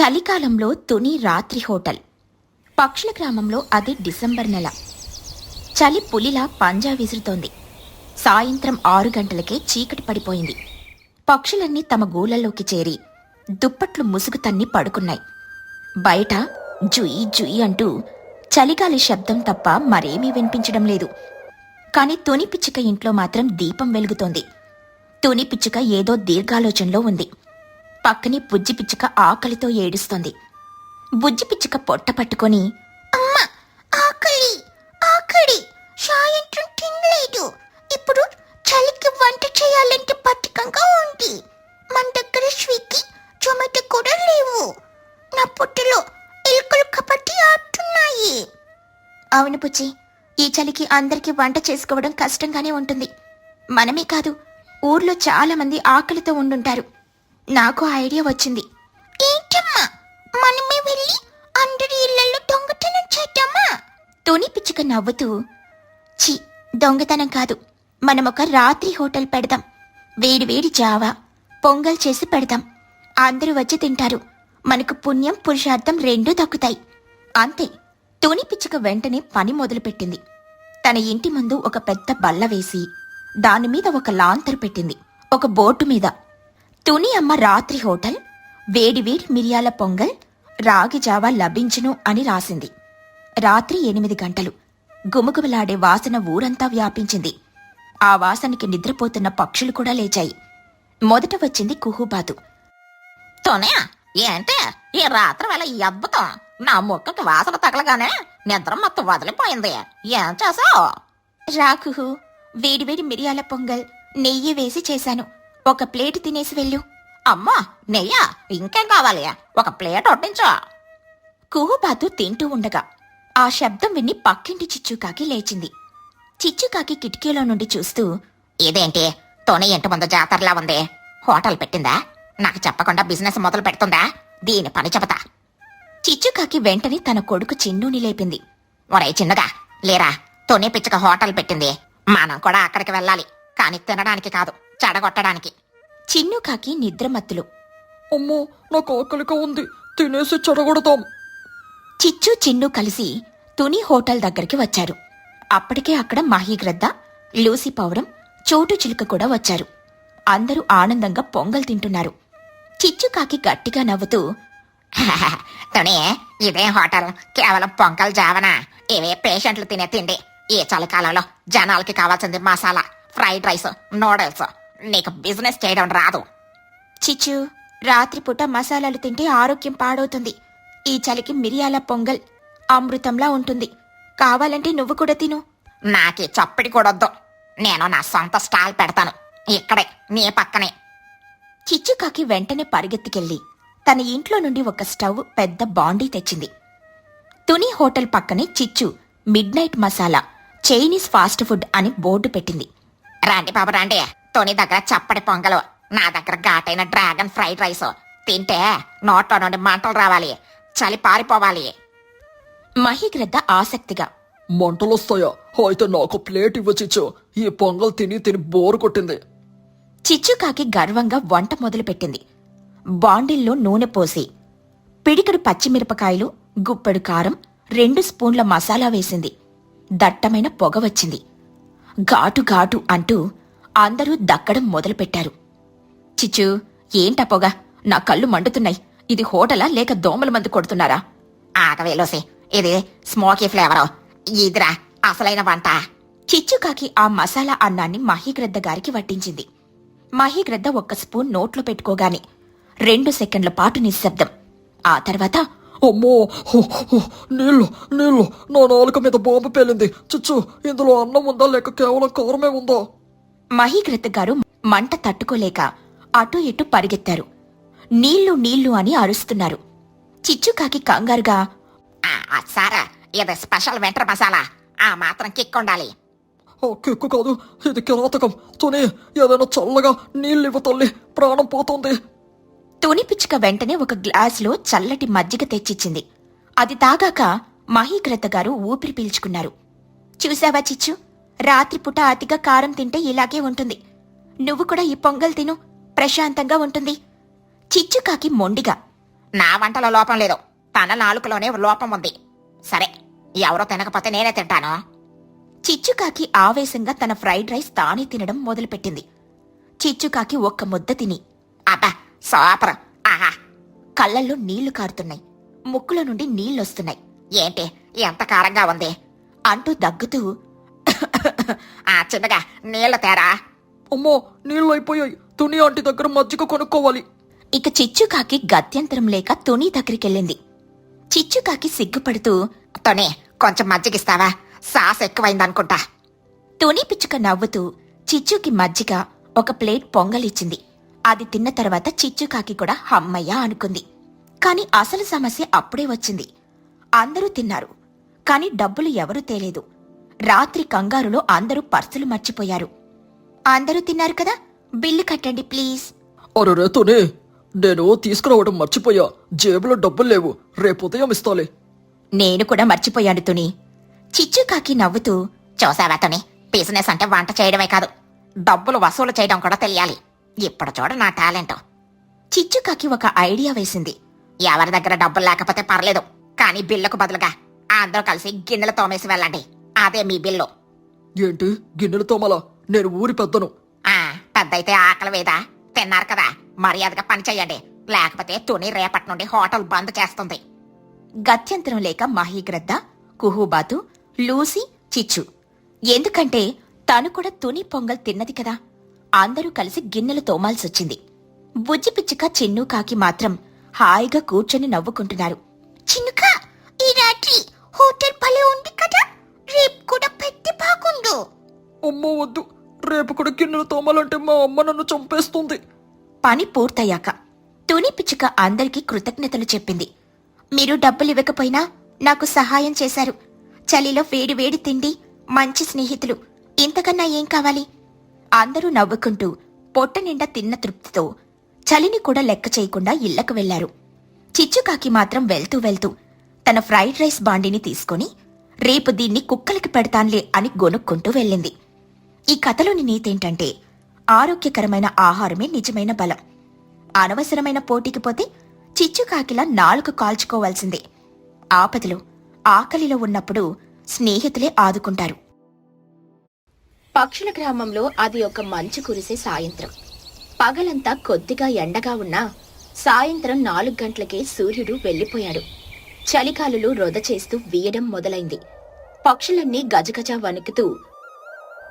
చలికాలంలో తుని రాత్రి హోటల్. పక్షుల గ్రామంలో అది డిసెంబర్ నెల. చలి పులిలా పంజా విసురుతోంది. సాయంత్రం 6 గంటలకే చీకటి పడిపోయింది. పక్షులన్నీ తమ గూళ్ళల్లోకి చేరి దుప్పట్లు ముసుగు తన్ని పడుకున్నాయి. బయట జుయి జుయి అంటూ చలిగాలి శబ్దం తప్ప మరేమీ వినిపించడం లేదు. కాని తుని పిచ్చుక ఇంట్లో మాత్రం దీపం వెలుగుతోంది. తుని పిచ్చుక ఏదో దీర్ఘాలోచనలో ఉంది. పక్కనే బుజ్జి పిచ్చుక ఆకలితో ఏడుస్తోంది. బుజ్జి పిచ్చుక పొట్ట పట్టుకొని, అమ్మా ఆకలి ఆకలి, సాయంత్రం తినలేదు, ఇప్పుడు చలికి వంట చేయాలంటే పథకంగా ఉంది, మన దగ్గర స్విగ్గీ జొమాటో కూడా లేవు, నా పొట్టలో ఎలుకలు కపట్టి ఆడుతున్నాయి. అవును బుజ్జి, ఈ చలికి అందరికీ వంట చేసుకోవడం కష్టంగానే ఉంటుంది. మనమే కాదు, ఊర్లో చాలా మంది ఆకలితో ఉండుంటారు. నాకు ఐడియా వచ్చింది. ఏంటమ్మా, మనమే వెళ్ళి అందరి ఇళ్లలో దొంగతనం చేద్దామా? తుని పిచ్చుక నవ్వుతూ, ఛీ, దొంగతనం కాదు, మనమొక రాత్రి హోటల్ పెడదాం. వేడివేడి జావా పొంగల్ చేసి పెడదాం. అందరూ వచ్చి తింటారు. మనకు పుణ్యం పురుషార్థం రెండూ దక్కుతాయి. అంతే. తుని పిచ్చుక వెంటనే పని మొదలుపెట్టింది. తన ఇంటి ముందు ఒక పెద్ద బల్ల వేసి దానిమీద ఒక లాంతరు పెట్టింది. ఒక బోర్డు మీద తుని అమ్మ రాత్రి హోటల్, వేడివేడి మిరియాల పొంగల్, రాగి జావా లభించును అని రాసింది. రాత్రి 8 గంటలు. గుమగుమలాడే వాసన ఊరంతా వ్యాపించింది. ఆ వాసనకి నిద్రపోతున్న పక్షులు కూడా లేచాయి. మొదట వచ్చింది కుహుబాతు. తోనే, ఏంటే ఈ రాత్రి వేళ ఈ అద్భుతం? నా ముక్కకి వాసన తగలగానే నిద్ర మొత్తం వదిలిపోయింది. ఏం చేసావు? రా కుహు, వేడివేడి మిరియాల పొంగల్ నెయ్యి వేసి చేశాను. ఒక ప్లేట్ తినేసి వెళ్ళు. అమ్మా నెయ్యా, ఇంకేం కావాలి? ఒక ప్లేట్ వడ్డించు. కుహుబాతు తింటూ ఉండగా ఆ శబ్దం విని పక్కింటి చిచ్చుకాకి లేచింది. చిచ్చుకాకి కిటికీలో నుండి చూస్తూ, ఇదేంటి తోనే ఇంటి ముందు జాతరలా ఉంది? హోటల్ పెట్టిందా? నాకు చెప్పకుండా బిజినెస్ మొదలు పెడుతుందా? దీని పని చెబుతా. చిచ్చుకాకి వెంటనే తన కొడుకు చిన్నూని లేపింది. ఒరే చిన్నగా లేరా, తోనే పిచ్చుక హోటల్ పెట్టింది. మనం కూడా అక్కడికి వెళ్ళాలి, కాని తినడానికి కాదు, చెడగొట్టడానికి. చిన్నుకాకి నిద్రమత్తులు. అమ్మో, నాకు ఆకలిగా ఉంది, తినేసి చెడగొడతాం. చిచ్చు చిన్ను కలిసి తుని హోటల్ దగ్గరికి వచ్చారు. అప్పటికే అక్కడ మహీగ్రద్ద, లూసి పౌరం, చోటు చిలుక కూడా వచ్చారు. అందరూ ఆనందంగా పొంగల్ తింటున్నారు. చిచ్చుకాకి గట్టిగా నవ్వుతూ, తోనే, ఇదే హోటల్ కేవలం పొంగల్ జావనా? ఇవే పేషెంట్లు తినే తిండి. ఈ చలికాలంలో జనాలకి కావాల్సింది మసాలా, ఫ్రైడ్ రైస్, నూడిల్స్. నీకు బిజినెస్ చేయడం రాదు. చిచ్చు, రాత్రిపూట మసాలాలు తింటే ఆరోగ్యం పాడవుతుంది. ఈ చలికి మిరియాల పొంగల్ అమృతంలా ఉంటుంది. కావాలంటే నువ్వు కూడా తిను. నాకీ చప్పిడి కూడొద్దు. నేను నా సొంత స్టాల్ పెడతాను, ఇక్కడే నీ పక్కనే. చిచ్చుకాకి వెంటనే పరిగెత్తికెళ్ళి తన ఇంట్లో నుండి ఒక స్టవ్, పెద్ద బాండీ తెచ్చింది. తుని హోటల్ పక్కనే చిచ్చు mid night masala, Chinese fast food అని బోర్డు పెట్టింది. రండి బాబు రండి, తోని దగ్గర చప్పడి పొంగలు, నా దగ్గర ఘాటైన డ్రాగన్ ఫ్రైడ్ రైస్. తింటే నోట్లో నుండి మంటలు రావాలి, చలి పారిపోవాలి. మహీగ్రద్ద ఆసక్తిగా, మంటలొస్తాయా? అయితే నాకు ప్లేట్ ఇవ్వచిచ్చు, ఈ పొంగల్ తిని తిని బోరు కొట్టింది. చిచ్చుకాకి గర్వంగా వంట మొదలుపెట్టింది. బాండిల్లో నూనె పోసి పిడికడు పచ్చిమిరపకాయలు, గుప్పెడు కారం, 2 స్పూన్ల మసాలా వేసింది. దట్టమైన పొగ వచ్చింది. ఘాటు ఘాటు అంటూ అందరూ దక్కడం మొదలుపెట్టారు. చిచ్చు, ఏంటా పొగ? నా కళ్ళు మండుతున్నాయి. ఇది హోటలా లేక దోమల మందు కొడుతున్నారా? ఆగవేలోసి, ఇది స్మోకీ ఫ్లేవరు. ఇదిరా అసలైన వంట. చిచ్చుకాకి ఆ మసాలా అన్నాన్ని మహీగ్రద్ద గారికి వడ్డించింది. మహీగ్రద్ద 1 స్పూన్ నోట్లో పెట్టుకోగానే 2 సెకండ్ల పాటు నిశ్శబ్దం. ఆ తర్వాత, అమ్మో, నీళ్ళు నీళ్ళు, నా నాలుక మీద బాంబు పేలింది. చుచ్చు, ఇందులో అన్నం ఉందా లేక కేవలం కారమే ఉందా? మహీగ్రద్ద గారు మంట తట్టుకోలేక అటూ ఇటూ పరిగెత్తారు. నీళ్లు నీళ్లు అని అరుస్తున్నారు. చిచ్చుకాకి కంగారుగా, సారా, ఇది స్పెషల్ వెంటర్ మసాలా, ఆ మాత్రం కిక్ ఉండాలి. కిక్కు కాదు, ఇది కిరాతకం. తుని, ఏదైనా చల్లగా నీళ్ళివ్వ తల్లి, ప్రాణం పోతుంది. తుని పిచ్చుక వెంటనే ఒక గ్లాసులో చల్లటి మజ్జిగ తెచ్చిచ్చింది. అది తాగాక మహీగ్రద్ద గారు ఊపిరి పీల్చుకున్నారు. చూసావా చిచ్చు, రాత్రిపూట అతిగా కారం తింటే ఇలాగే ఉంటుంది. నువ్వు కూడా ఈ పొంగల్ తిను, ప్రశాంతంగా ఉంటుంది. చిచ్చుకాకి మొండిగా, నా వంటలో లోపం లేదు, తన నాలుకలోనే లోపం ఉంది. సరే, ఎవరో తినకపోతే నేనే తింటాను. చిచ్చుకాకి ఆవేశంగా తన ఫ్రైడ్ రైస్ తానే తినడం మొదలుపెట్టింది. చిచ్చుకాకి ఒక్క ముద్ద తిని అబ్బా, సూపర్! ఆహా! కళ్ళల్లో నీళ్లు కారుతున్నాయి, ముక్కులో నుండి నీళ్లొస్తున్నాయి. ఏంటి ఎంత కారంగా ఉంది అంటూ దగ్గుతూ ఆ చిన్నగా నీళ్లు తేరా. అమ్మో, నీళ్ళు అయిపోయాయి. తుని ఆంటీ దగ్గర మజ్జిగ కొనుక్కోవాలి. ఇక చిచ్చుకాకి గత్యంతరం లేక తుని దగ్గరికెళ్ళింది. చిచ్చుకాకి సిగ్గుపడుతూ తోని కొంచెం మజ్జిగిస్తావా? సాస్ ఎక్కువైందనుకుంటా. తుని పిచ్చుక నవ్వుతూ చిచ్చుకి మజ్జిగ, ఒక ప్లేట్ పొంగలిచ్చింది. అది తిన్న తర్వాత చిచ్చుకాకి కూడా హమ్మయ్య అనుకుంది. కాని అసలు సమస్య అప్పుడే వచ్చింది. అందరూ తిన్నారు, కాని డబ్బులు ఎవరూ తేలేదు. రాత్రి కంగారులో అందరూ పర్సులు మర్చిపోయారు. అందరూ తిన్నారు కదా, బిల్లు కట్టండి ప్లీజ్. అరే తుని, నేను తీసుకురావడం మర్చిపోయా. జేబులో డబ్బులు లేవు, రేపు ఉదయం ఇస్తాలే. నేను కూడా మర్చిపోయాను తుని. చిచ్చుకాకి నవ్వుతూ చూసావా తోని, బిజినెస్ అంటే వంట చేయడమే కాదు, డబ్బులు వసూలు చేయడం కూడా తెలియాలి. ఇప్పుడు చూడు నా టాలెంట్. చిచ్చుకాకి ఒక ఐడియా వేసింది. ఎవరి దగ్గర డబ్బులు లేకపోతే పర్లేదు, కానీ బిల్లుకు బదులుగా అందరూ కలిసి గిన్నెలు తోమేసి వెళ్ళండి. అదే మీ బిల్లు. ఏంటి, గిన్నెలు తోమలా? నేను ఊరి పెద్దను. పెద్దయితే ఆకలి వేదా? తిన్నారు కదా, మర్యాదగా పని చెయ్యండి, లేకపోతే తుని రేపటి నుండి హోటల్ బంద్ చేస్తుంది. గత్యంతరం లేక మహీగ్రద్ద, కుహుబాతు, లూసీ, చిచ్చు. ఎందుకంటే తను కూడా తుని పొంగల్ తిన్నది కదా. అందరూ కలిసి గిన్నెలు తోమాల్సొచ్చింది. బుజ్జిపిచ్చుక, చిన్ను కాకి మాత్రం హాయిగా కూర్చొని నవ్వుకుంటున్నారు. చిన్నుక, ఈ రాత్రి హోటల్ భలే ఉంది కదా, రేపు కూడా పెట్టి బాగుండు. అమ్మో వద్దు, రేపు కూడా గిన్నెలు తోమాలంటే మా అమ్మ నన్ను చంపేస్తుంది. పని పూర్తయ్యాక తుని పిచ్చుక అందరికీ కృతజ్ఞతలు చెప్పింది. మీరు డబ్బులివ్వకపోయినా నాకు సహాయం చేశారు. చలిలో వేడి వేడి తిండి, మంచి స్నేహితులు, ఇంతకన్నా ఏం కావాలి? అందరూ నవ్వుకుంటూ పొట్ట నిండా తిన్న తృప్తితో చలిని కూడా లెక్క చేయకుండా ఇళ్లకు వెళ్లారు. చిచ్చుకాకి మాత్రం వెళ్తూ వెళ్తూ తన ఫ్రైడ్ రైస్ బాండిని తీసుకుని రేపు దీన్ని కుక్కలకి పెడతాన్లే అని గొనుక్కుంటూ వెళ్ళింది. ఈ కథలోని నీతేంటంటే, ఆరోగ్యకరమైన ఆహారమే నిజమైన బలం. అనవసరమైన పోటీకి పోతే చిచ్చుకాకిలా నాలుక కాల్చుకోవాల్సిందే. ఆపదలో, ఆకలిలో ఉన్నప్పుడు స్నేహితులే ఆదుకుంటారు. పక్షుల గ్రామంలో అది ఒక మంచు కురిసే సాయంత్రం. పగలంతా కొద్దిగా ఎండగా ఉన్నా సాయంత్రం 4 గంటలకే సూర్యుడు వెళ్లిపోయాడు. చలికాలులు రొద చేస్తూ వీయడం మొదలైంది. పక్షులన్నీ గజగజ వణుకుతూ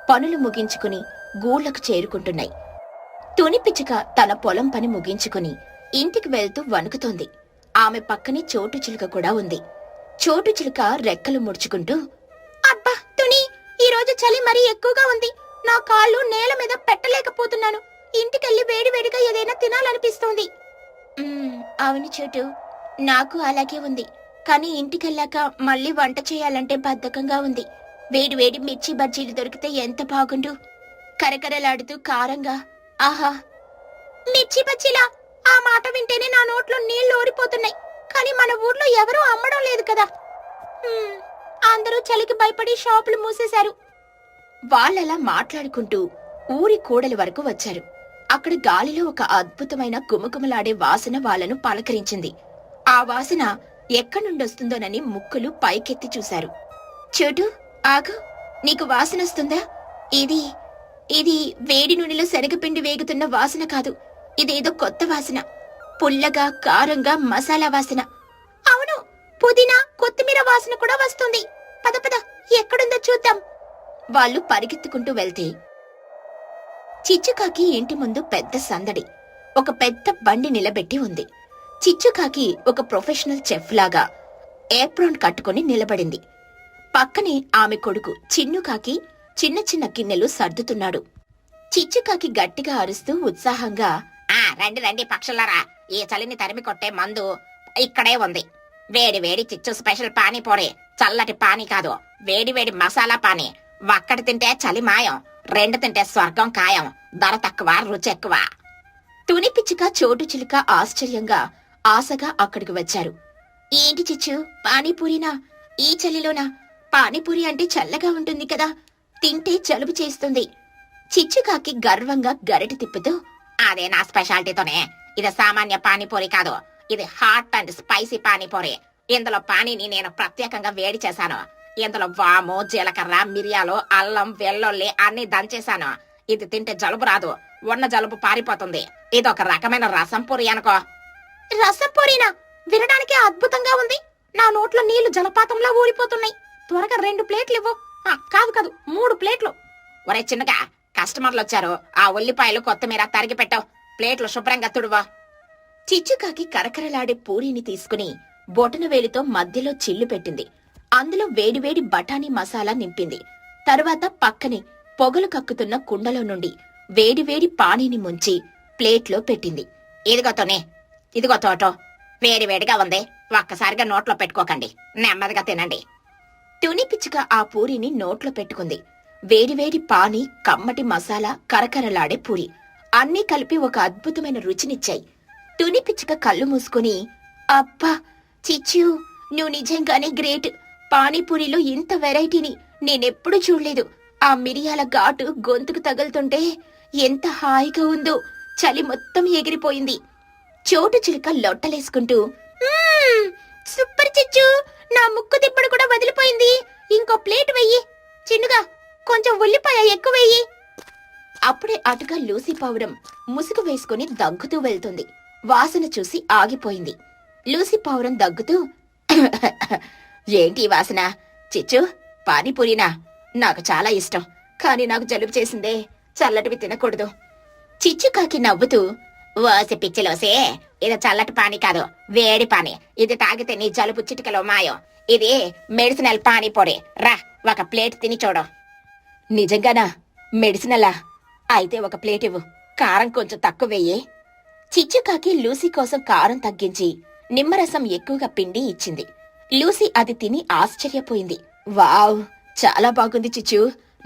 పనులు ముగించుకుని గూళ్లకు చేరుకుంటున్నాయి. తునిపిచ్చుక తన పొలం పని ముగించుకుని ఇంటికి వెళ్తూ వణుకుతోంది. ఆమె పక్కనే చోటు చిలుక కూడా ఉంది. చోటు చిలుక రెక్కలు ముడుచుకుంటూ, అబ్బా తుని, ఈరోజు చలి మరీ ఎక్కువగా ఉంది. నా కాళ్ళు నేల మీద పెట్టలేకపోతున్నాను. ఇంటికెళ్ళి వేడివేడిగా ఏదైనా తినాలనిపిస్తోంది. అవును చోటు, నాకు అలాగే ఉంది. కాని ఇంటికెళ్ళాక మళ్ళీ వంట చేయాలంటే బద్ధకంగా ఉంది. వేడి వేడి మిర్చి బజ్జీలు దొరికితే ఎంత బాగుండు, కరకరలాడుతూ కారంగా. ఆహా! మిర్చి బజ్జీలా? ఆ మాట వింటేనే నా నోట్లో నీళ్లు ఊరిపోతున్నాయి. కానీ మన ఊర్లో ఎవరూ అమ్మడం లేదు కదా. అందరూ చలికి భయపడి షాపులు మూసేశారు. వాళ్ళలా మాట్లాడుకుంటూ ఊరి కూడలి వరకు వచ్చారు. అక్కడ గాలిలో ఒక అద్భుతమైన గుమగుమలాడే వాసన వాళ్ళను పలకరించింది. ఆ వాసన ఎక్కడి నుండొస్తుందోనని ముక్కులు పైకెత్తి చూశారు. చోటు, ఆగు, నీకు వాసనొస్తుందా? ఇది ఇది వేడి నూనెలో శనగపిండి వేగుతున్న వాసన కాదు. ఇదేదో కొత్త వాసన. పుల్లగా, కారంగా మసాలా వాసన. అవును, పుదీనా, కొత్తిమీర వాసన కూడా వస్తుంది. పద పద, ఎక్కడుందో చూద్దాం. వాళ్ళు పరిగెత్తుకుంటూ వెళ్తే చిచ్చుకాకి ఇంటి ముందు పెద్ద సందడి. ఒక పెద్ద బండి నిలబెట్టి ఉంది. చిచ్చుకాకి ఒక ప్రొఫెషనల్ చెఫ్ లాగా ఏప్రాన్ కట్టుకుని నిలబడింది. పక్కనే ఆమె కొడుకు చిన్నుకాకి చిన్న చిన్న గిన్నెలు సర్దుతున్నాడు. చిచ్చుకాకి గట్టిగా అరుస్తూ ఉత్సాహంగా, రండి రండి పక్షులారా, ఈ చలిని తరిమి కొట్టే మందు ఇక్కడే ఉంది. వేడి వేడి చిచ్చు స్పెషల్ పానీపూరి. చల్లటి పానీ కాదు, వేడి వేడి మసాలా పానీ. ఒక్కటి తింటే చలి మాయం, 2 తింటే స్వర్గం ఖాయం. ధర తక్కువ, రుచి ఎక్కువ. తునిపిచ్చుక, చోటు చిలుక ఆశ్చర్యంగా, ఆశగా అక్కడికి వచ్చారు. ఏంటి చిచ్చు, పానీపూరినా? ఈ చలిలోనా? పానీపూరి అంటే చల్లగా ఉంటుంది కదా, తింటే జలుబు చేస్తుంది. చిచ్చుకాకి గర్వంగా గరిటె తిప్పుతూ, అదే నా స్పెషాలిటీతోనే. ఇది సామాన్య పానీపూరి కాదు, ఇది హాట్ అండ్ స్పైసీ పానీపూరి. ఇందులో పానీని నేను ప్రత్యేకంగా వేడి చేశాను. ఇందులో వాము, జీలకర్ర, మిరియాలు, అల్లం, వెల్లుల్లి అన్ని దంచేశాను. ఇది తింటే జలుబు రాదు, ఉన్న జలుబు పారిపోతుంది. ఇదొక రకమైన రసం పూరి అనుకో. రసం పూరినా? వినడానికి అద్భుతంగా ఉంది. నా నోట్లో నీళ్లు జలపాతంలా ఊరిపోతున్నాయి. త్వరగా 2 ప్లేట్లు ఇవ్వు. కాదు 3 ప్లేట్లు. ఒరే చిన్నగా, కస్టమర్లు వచ్చారు. ఆ ఉల్లిపాయలు, కొత్తిమీర తరిగి పెట్టావు. ప్లేట్లు శుభ్రంగా తుడువా. చిచ్చుకాకి కరకరలాడే పూరీని తీసుకుని బొటనవేలితో మధ్యలో చిల్లు పెట్టింది. అందులో వేడివేడి బఠానీ మసాలా నింపింది. తరువాత పక్కనే పొగలు కక్కుతున్న కుండలో నుండి వేడివేడి పానీని ముంచి ప్లేట్లో పెట్టింది. ఇదిగో తోటో, వేడివేడిగా ఉంది. ఒక్కసారిగా నోట్లో పెట్టుకోకండి, నెమ్మదిగా తినండి. తుని పిచ్చుక ఆ పూరీని నోట్లో పెట్టుకుంది. వేడివేడి పానీ, కమ్మటి మసాలా, కరకరలాడే పూరి అన్నీ కలిపి ఒక అద్భుతమైన రుచినిచ్చాయి. తుని పిచ్చుక కళ్ళు మూసుకుని, అబ్బా చిచ్చు, నువ్వు నిజంగానే గ్రేట్. పానీపూరిలో ఇంత వెరైటీని నేనెప్పుడు చూడలేదు. ఆ మిరియాల ఘాటు గొంతుకు తగులుతుంటే ఎంత హాయిగా ఉందో. చలి మొత్తం ఎగిరిపోయింది. చోటు చిలుక లొట్టలేసుకుంటూ, సూపర్ చిచ్చు, నా ముక్కు దిబ్బడు కూడా వదిలిపోయింది. ఇంకో ప్లేట్ వెయ్యి. చిన్నుగా కొంచెం ఉల్లిపాయ ఎక్కువ వెయ్యి. అప్పుడే అటుగా లూసీ పావురం ముసుగు వేసుకుని దగ్గుతూ వెళ్తుంది. వాసన చూసి ఆగిపోయింది. లూసీ పావురం దగ్గుతూ, ఏంటి వాసన? చిచ్చు, పానీపూరినా? నాకు చాలా ఇష్టం, కాని నాకు జలుబు చేసిందే. చల్లటివి తినకూడదు. చిచ్చుకాకి నవ్వుతూ, ఓసి పిచ్చిలోసే, ఇది చల్లటి పానీ కాదు, వేడి పానీ. ఇది తాగితే నీ జలుబు చిటికలో మాయం. ఇది మెడిసినల్ పానీపూరి. రా, ఒక ప్లేట్ తిని చూడు. నిజంగానా? మెడిసినలా? అయితే ఒక ప్లేట్ ఇవ్వు. కారం కొంచెం తక్కువ వెయ్యి. చిచ్చుకాకి లూసీ కోసం కారం తగ్గించి నిమ్మరసం ఎక్కువగా పిండి ఇచ్చింది. లూసీ అది తిని ఆశ్చర్యపోయింది. వావ్, చాలా బాగుంది చిచ్చు.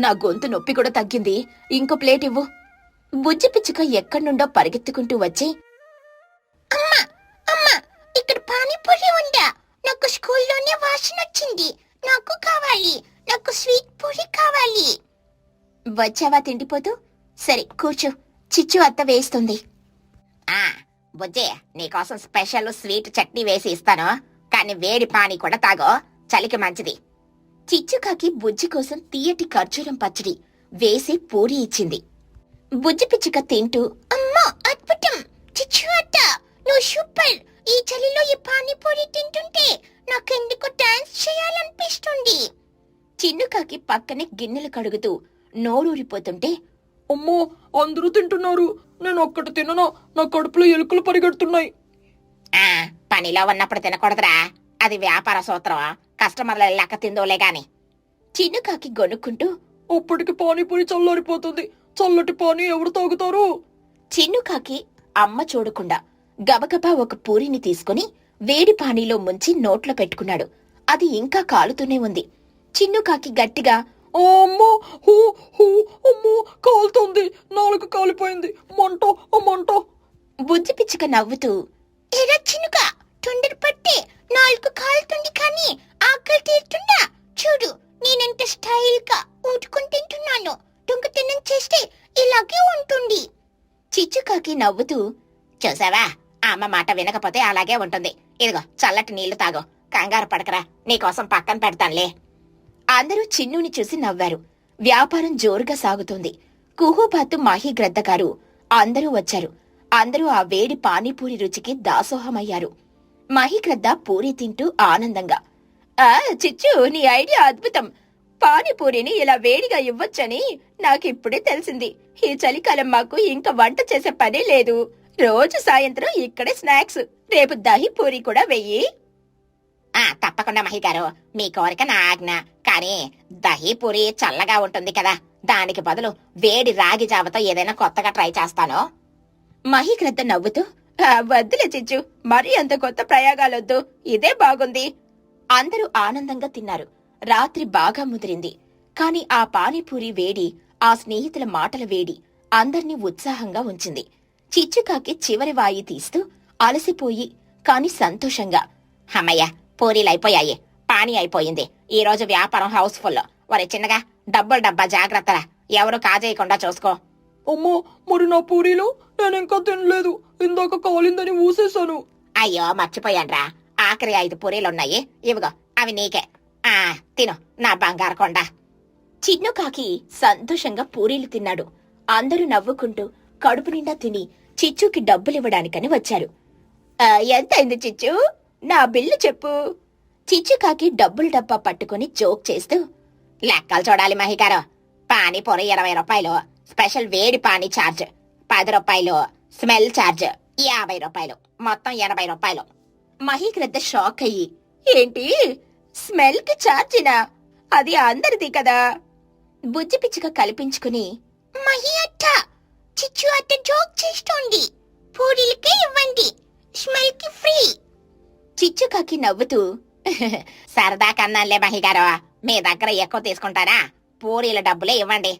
నా గొంతు నొప్పి కూడా తగ్గింది. ఇంకో ప్లేట్ ఇవ్వు. బుజ్జి పిచ్చుక ఎక్కడ్నుండో పరిగెత్తుకుంటూ వచ్చి, అమ్మా అమ్మా, ఇక్కడ పానీపూరి ఉందా? నాకు స్కూల్లోనే వాసన వచ్చింది. నాకు కావాలి. నాకు స్వీట్ పూరి కావాలి. వచ్చావా తిండిపోతూ? సరే కూర్చో, చిచ్చు అత్త వేస్తుంది. బుజ్జి, నీకోసం స్పెషల్ స్వీట్ చట్నీ వేసి ఇస్తాను. కానీ వేడి పానీ కూడా తాగో, చలికి మంచిది. చిచ్చుకాకి బుజ్జి కోసం తీయటి ఖర్జూరం పచ్చడి వేసి పూరి ఇచ్చింది. బుజ్జి పిచ్చుక తింటూ, అమ్మా అద్భుతం, చిచ్చు అత్త నువ్వు సూపర్. ఈ చలిలో ఈ పానీపూరి తింటుంటే నాకెందుకు డాన్స్ చేయాలనిపిస్తుంది. చిన్నుకాకి పక్కనే గిన్నెలు కడుగుతూ నోరూరిపోతుంటే, అమ్మో, అందరూ తింటున్నారు, నేను ఒక్కటి తిననా? నా కడుపులో ఎలుకలు పరిగెడుతున్నాయి. పనిలో ఉన్నప్పుడు తినకూడదురా, అది వ్యాపార సూత్రం. కస్టమర్ల లెక్క తిందోలే గాని. చిన్నుకాకి గొనుక్కుంటూ, అప్పటికి పానీపూరి చల్లారిపోతుంది. చల్లటి పానీ ఎవరు తాగుతారు? చిన్నుకాకి అమ్మ చూడకుండా గబగబా ఒక పూరిని తీసుకుని వేడి పానీలో ముంచి నోట్లో పెట్టుకున్నాడు. అది ఇంకా కాలుతూనే ఉంది. చిన్నుకాకి గట్టిగా, అమ్మో, హూ హూ, అమ్మో, కాలుతోంది, నాలుగు కాలిపోయింది, మంట మంట. బుజ్జి పిచ్చుక నవ్వుతూ, ఎరా చినుక, తొందర పట్టే, నాలుగు కాలుతుంది కానీ ఆకలి తీరుతుందా? చూడు, నేనెంత స్టైల్ గా ఊటుకుని తింటున్నాను. దొంగతనం చేస్తే ఇలాగే ఉంటుంది. చిచ్చుకాకి నవ్వుతూ, చూసావా, అమ్మ మాట వినకపోతే అలాగే ఉంటుంది. ఇదిగో చల్లటి నీళ్లు తాగో, కంగారు పడకరా, నీకోసం పక్కన పెడతానులే. అందరూ చిన్నుని చూసి నవ్వారు. వ్యాపారం జోరుగా సాగుతోంది. కుహుబాతు మాహీగ్రద్ద గారు అందరూ వచ్చారు. అందరూ ఆ వేడి పానీపూరి రుచికి దాసోహమయ్యారు. మహీగ్రద్ద పూరి తింటూ ఆనందంగా, చిచ్చు, నీ ఐడియా అద్భుతం. పానీపూరిని ఇలా వేడిగా ఇవ్వొచ్చని నాకిప్పుడే తెలిసింది. ఈ చలికాలం మాకు ఇంకా వంట చేసే పనే లేదు. రోజు సాయంత్రం ఇక్కడే స్నాక్స్. రేపు దహీ పూరి కూడా వెయ్యి. తప్పకుండా మహిగారు, మీ కోరిక నా ఆజ్ఞ. కానీ దహీ పూరి చల్లగా ఉంటుంది కదా, దానికి బదులు వేడి రాగి జావతో ఏదైనా కొత్తగా ట్రై చేస్తాను. మహీగ్రద్ద నవ్వుతూ, వద్దులే చిచ్చు, మరీ అంత కొత్త ప్రయోగాలొద్దు, ఇదే బాగుంది. అందరూ ఆనందంగా తిన్నారు. రాత్రి బాగా ముదిరింది. కాని ఆ పానీపూరి వేడి, ఆ స్నేహితుల మాటల వేడి అందర్నీ ఉత్సాహంగా ఉంచింది. చిచ్చుకాకి చివరి వాయి తీస్తూ అలసిపోయి కాని సంతోషంగా, అమ్మయ్య, పూరీలైపోయాయి, పానీ అయిపోయింది. ఈ రోజు వ్యాపారం హౌస్ఫుల్. ఒరే చిన్నగా, డబ్బులు డబ్బా జాగ్రత్తరా, ఎవరు కాజేయకుండా చూసుకో. అమ్మో, మరి నా పూరీలు? నేనింకా తినలేదు, ఇందాక కాలిందని ఊసేశాను. అయ్యో మర్చిపోయాన్రా, ఆఖరి 5 పూరీలున్నాయి, ఇవిగో అవి నీకే. ఆ తిను నా బంగారు కొండ. చిన్నుకాకి సంతోషంగా పూరీలు తిన్నాడు. అందరూ నవ్వుకుంటూ కడుపు నిండా తిని చిచ్చుకి డబ్బులివ్వడానికని వచ్చారు. ఎంతైంది చిచ్చు? నా బిల్లు చెప్పు. చిచ్చుకాకి డబ్బుల డబ్బా పట్టుకుని జోక్ చేస్తూ, లెక్కలు చూడాలి మహిగారు. పానీపూరి 20 రూపాయలు, స్పెషల్ వేడి పానీ ఛార్జ్ 10 రూపాయలు, స్మెల్ ఛార్జ్ 50 రూపాయలు, మొత్తం 80 రూపాయలు. మహీగ్రద్ద షాక్ అయ్యి, ఏంటి స్మెల్ కి ఛార్జినా? అది అందరిది కదా. బుజ్జి పిచ్చుక కల్పించుకుని, మహి అత్త, చిచ్చు అత్త జోక్ చేస్తోంది, పూరీలకే ఇవ్వండి, స్మెల్ కి ఫ్రీ. చిచ్చుకాకి నవ్వుతూ, సరదా కన్నానులే మహిగారు, మీ దగ్గర ఎక్కువ తీసుకుంటారా, పూరీల డబ్బులే ఇవ్వండి.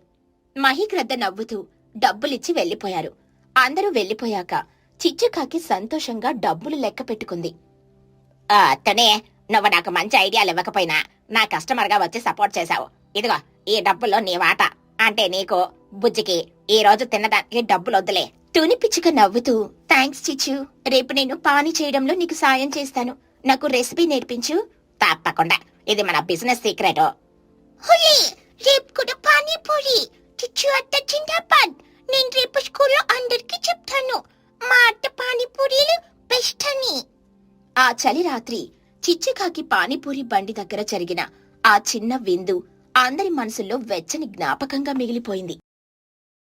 మహీగ్రద్ద నవ్వుతూ డబ్బులిచ్చి వెళ్లిపోయారు. అందరూ వెళ్లిపోయాక చిచ్చుకాకి సంతోషంగా డబ్బులు లెక్క పెట్టుకుంది. అత్తనే, నువ్వు నాకు మంచి ఐడియాలు ఇవ్వకపోయినా నా కస్టమర్ గా వచ్చి సపోర్ట్ చేశావు. ఇదిగో ఈ డబ్బుల్లో నీ వాటా, అంటే నీకు, బుజ్జికి ఈ రోజు తినడానికి డబ్బులు వద్దులే. తుని పిచ్చుక నవ్వుతూ, థ్యాంక్స్ చిచ్చు, రేపు నేను పానీ చేయడంలో నీకు సాయం చేస్తాను. నాకు రెసిపీ నేర్పించు. తప్పకుండా, ఇది మన బిజినెస్ సీక్రెట్. రేపు కూడా పానీపూరి. చిచ్చు అత్త జిందాబాద్. నేను రేపు స్కూల్లో అందరికీ చెప్తాను, మా అత్త పానీపూరీలు బెస్ట్ అని. ఆ చలి రాత్రి చిచ్చుకాకి పానీపూరి బండి దగ్గర జరిగిన ఆ చిన్న విందు అందరి మనసుల్లో వెచ్చని జ్ఞాపకంగా మిగిలిపోయింది.